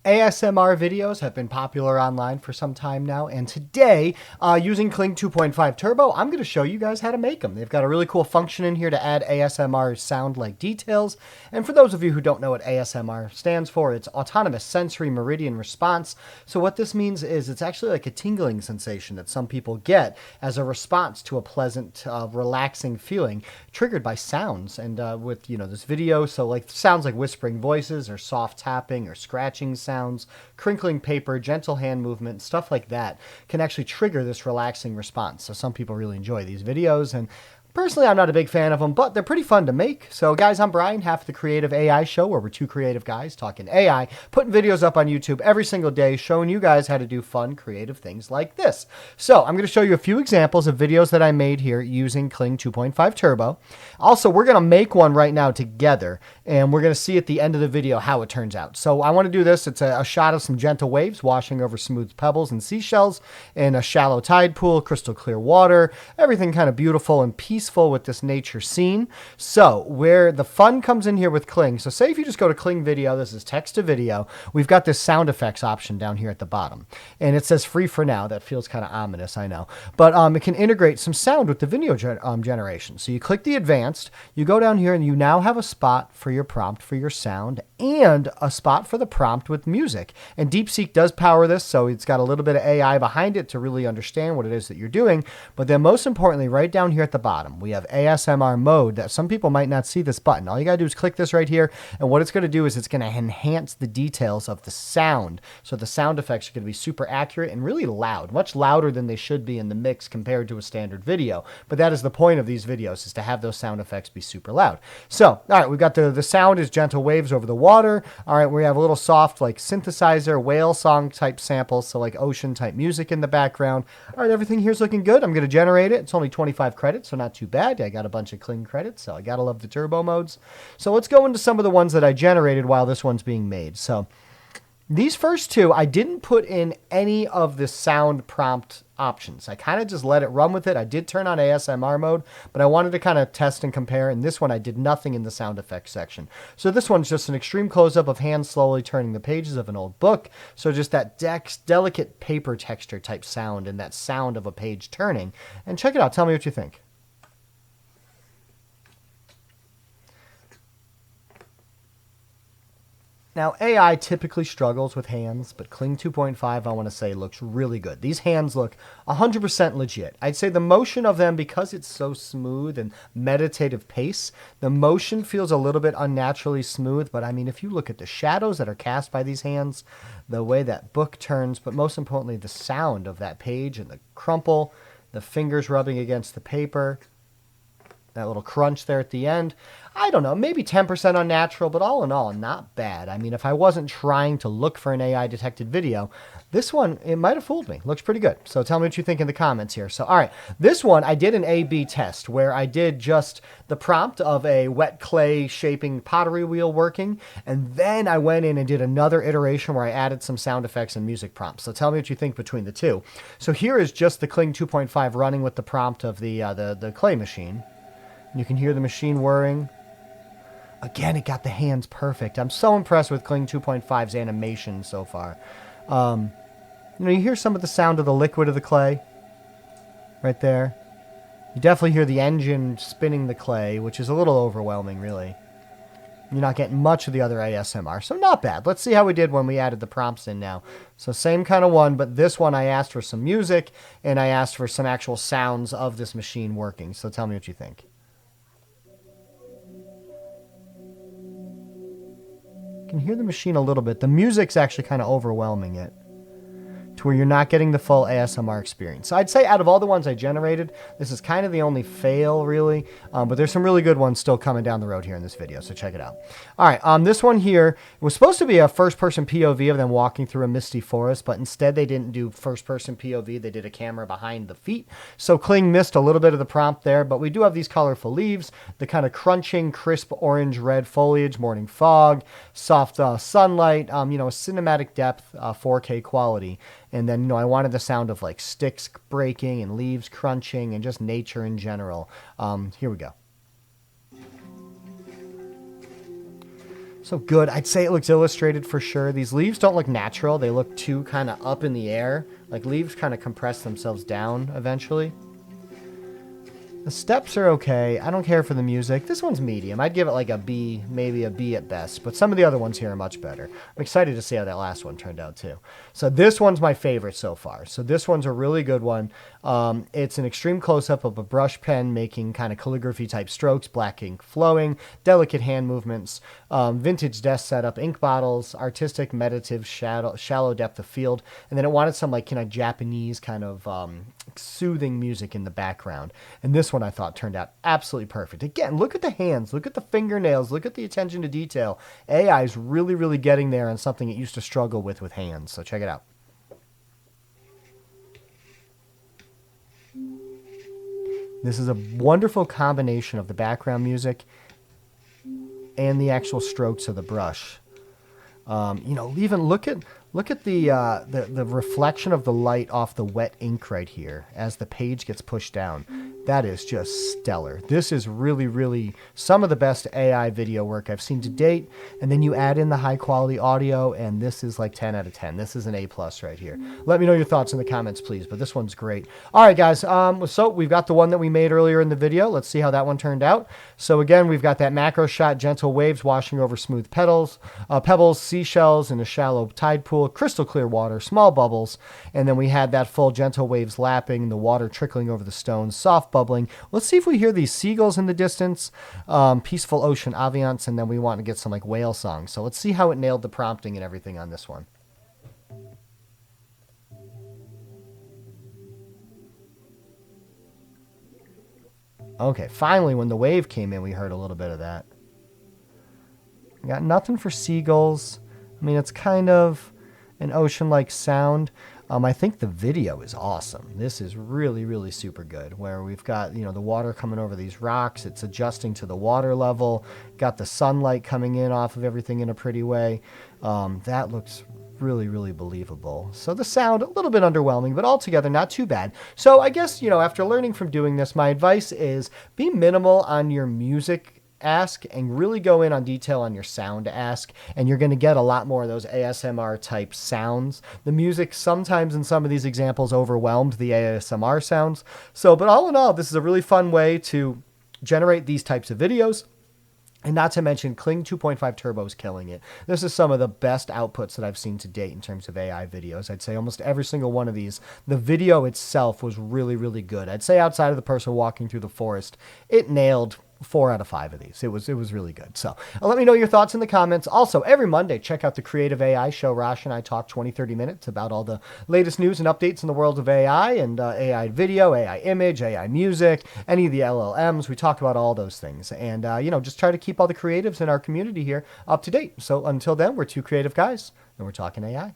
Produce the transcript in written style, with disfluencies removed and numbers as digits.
ASMR videos have been popular online for some time now, and today, using Kling 2.5 Turbo, I'm going to show you guys how to make them. They've got a really cool function in here to add ASMR sound-like details, and for those of you who don't know what ASMR stands for, it's Autonomous Sensory Meridian Response. So what this means is it's actually like a tingling sensation that some people get as a response to a pleasant, relaxing feeling triggered by sounds. And with, this video, so like sounds like whispering voices or soft tapping or scratching sounds, crinkling paper, gentle hand movement, stuff like that can actually trigger this relaxing response. So some people really enjoy these videos, and personally, I'm not a big fan of them, but they're pretty fun to make. So guys, I'm Brian, half the Creative AI Show, where we're two creative guys talking AI, putting videos up on YouTube every single day, showing you guys how to do fun, creative things like this. So I'm going to show you a few examples of videos that I made here using Kling 2.5 Turbo. Also, we're going to make one right now together, and we're going to see at the end of the video how it turns out. So I want to do this. It's a shot of some gentle waves washing over smooth pebbles and seashells in a shallow tide pool, crystal clear water, everything kind of beautiful and peaceful with this nature scene. So where the fun comes in here with Kling, so say if you just go to Kling Video, this is text to video, we've got this sound effects option down here at the bottom, and it says free for now. That feels kind of ominous, I know, but it can integrate some sound with the video generation. So you click the advanced, you go down here, and you now have a spot for your prompt for your sound and a spot for the prompt with music. And DeepSeek does power this, so it's got a little bit of AI behind it to really understand what it is that you're doing. But then most importantly, right down here at the bottom, we have ASMR mode. That some people might not see this button. All you gotta do is click this right here, and what it's gonna do is it's gonna enhance the details of the sound. So the sound effects are gonna be super accurate and really loud, much louder than they should be in the mix compared to a standard video. But that is the point of these videos, is to have those sound effects be super loud. So, all right, we've got the sound is gentle waves over the water. All right, we have a little soft like synthesizer, whale song type samples, so like ocean type music in the background. All right, everything here's looking good. I'm gonna generate it. It's only 25 credits, so not too bad. I got a bunch of Kling credits, so I gotta love the turbo modes. So let's go into some of the ones that I generated while this one's being made. So these first two, I didn't put in any of the sound prompt options. I kind of just let it run with it. I did turn on ASMR mode, but I wanted to kind of test and compare, and this one I did nothing in the sound effects section. So this one's just an extreme close-up of hands slowly turning the pages of an old book. So just that delicate paper texture type sound and that sound of a page turning. And check it out. Tell me what you think. Now, AI typically struggles with hands, but Kling 2.5, I want to say, looks really good. These hands look 100% legit. I'd say the motion of them, because it's so smooth and meditative pace, the motion feels a little bit unnaturally smooth, but I mean, if you look at the shadows that are cast by these hands, the way that book turns, but most importantly, the sound of that page and the crumple, the fingers rubbing against the paper, that little crunch there at the end. I don't know, maybe 10% unnatural, but all in all, not bad. I mean, if I wasn't trying to look for an AI detected video, this one, it might have fooled me. Looks pretty good. So tell me what you think in the comments here. So, all right, this one, I did an A/B test where I did just the prompt of a wet clay shaping pottery wheel working, and then I went in and did another iteration where I added some sound effects and music prompts. So tell me what you think between the two. So here is just the Kling 2.5 running with the prompt of the clay machine. You can hear the machine whirring. Again, it got the hands perfect. I'm so impressed with Kling 2.5's animation so far. You hear some of the sound of the liquid of the clay right there. You definitely hear the engine spinning the clay, which is a little overwhelming, really. You're not getting much of the other ASMR, so not bad. Let's see how we did when we added the prompts in now. So same kind of one, but this one I asked for some music, and I asked for some actual sounds of this machine working. So tell me what you think. You can hear the machine a little bit. The music's actually kind of overwhelming it to where you're not getting the full ASMR experience. So I'd say out of all the ones I generated, this is kind of the only fail, really. But there's some really good ones still coming down the road here in this video, so check it out. All right, this one here was supposed to be a first-person POV of them walking through a misty forest, but instead they didn't do first-person POV. They did a camera behind the feet. So Kling missed a little bit of the prompt there, but we do have these colorful leaves, the kind of crunching, crisp orange-red foliage, morning fog, soft sunlight, a cinematic depth, 4K quality. And then, I wanted the sound of like sticks breaking and leaves crunching and just nature in general. Here we go. So good. I'd say it looks illustrated for sure. These leaves don't look natural. They look too kind of up in the air. Like leaves kind of compress themselves down eventually. The steps are okay. I don't care for the music. This one's medium. I'd give it like a B, maybe a B at best. But some of the other ones here are much better. I'm excited to see how that last one turned out too. So this one's my favorite so far. So this one's a really good one. It's an extreme close-up of a brush pen making kind of calligraphy type strokes, black ink flowing, delicate hand movements, vintage desk setup, ink bottles, artistic, meditative, shallow depth of field. And then it wanted some like kind of Japanese kind of soothing music in the background. And this one I thought turned out absolutely perfect. Again, look at the hands, look at the fingernails, look at the attention to detail. AI is really, really getting there on something it used to struggle with hands. So check it out. This is a wonderful combination of the background music and the actual strokes of the brush. Even look at the reflection of the light off the wet ink right here as the page gets pushed down. That is just stellar. This is really, really some of the best AI video work I've seen to date. And then you add in the high quality audio, and this is like 10 out of 10. This is an A+ right here. Let me know your thoughts in the comments, please. But this one's great. All right, guys. So we've got the one that we made earlier in the video. Let's see how that one turned out. So again, we've got that macro shot, gentle waves washing over smooth pebbles, seashells in a shallow tide pool, crystal clear water, small bubbles. And then we had that full gentle waves lapping, the water trickling over the stones, soft bubbling. Let's see if we hear these seagulls in the distance, peaceful ocean ambiance, and then we want to get some like whale songs. So let's see how it nailed the prompting and everything on this one. Okay, finally when the wave came in, we heard a little bit of that. Got nothing for seagulls. I mean, it's kind of an ocean-like sound. I think the video is awesome. This is really, really super good, where we've got, the water coming over these rocks. It's adjusting to the water level. Got the sunlight coming in off of everything in a pretty way. That looks really, really believable. So the sound, a little bit underwhelming, but altogether not too bad. So I guess, after learning from doing this, my advice is be minimal on your music ask and really go in on detail on your sound ask, and you're going to get a lot more of those ASMR type sounds. The music sometimes in some of these examples overwhelmed the ASMR sounds. So, but all in all, this is a really fun way to generate these types of videos. And not to mention, Kling 2.5 Turbo is killing it. This is some of the best outputs that I've seen to date in terms of AI videos. I'd say almost every single one of these, the video itself was really, really good. I'd say outside of the person walking through the forest, it nailed 4 out of 5 of these. It was really good. So let me know your thoughts in the comments. Also, every Monday, check out the Creative AI Show. Rash and I talk 20-30 minutes about all the latest news and updates in the world of AI and AI video, AI image, AI music, any of the LLMs. We talk about all those things. And, just try to keep all the creatives in our community here up to date. So until then, we're two creative guys, and we're talking AI.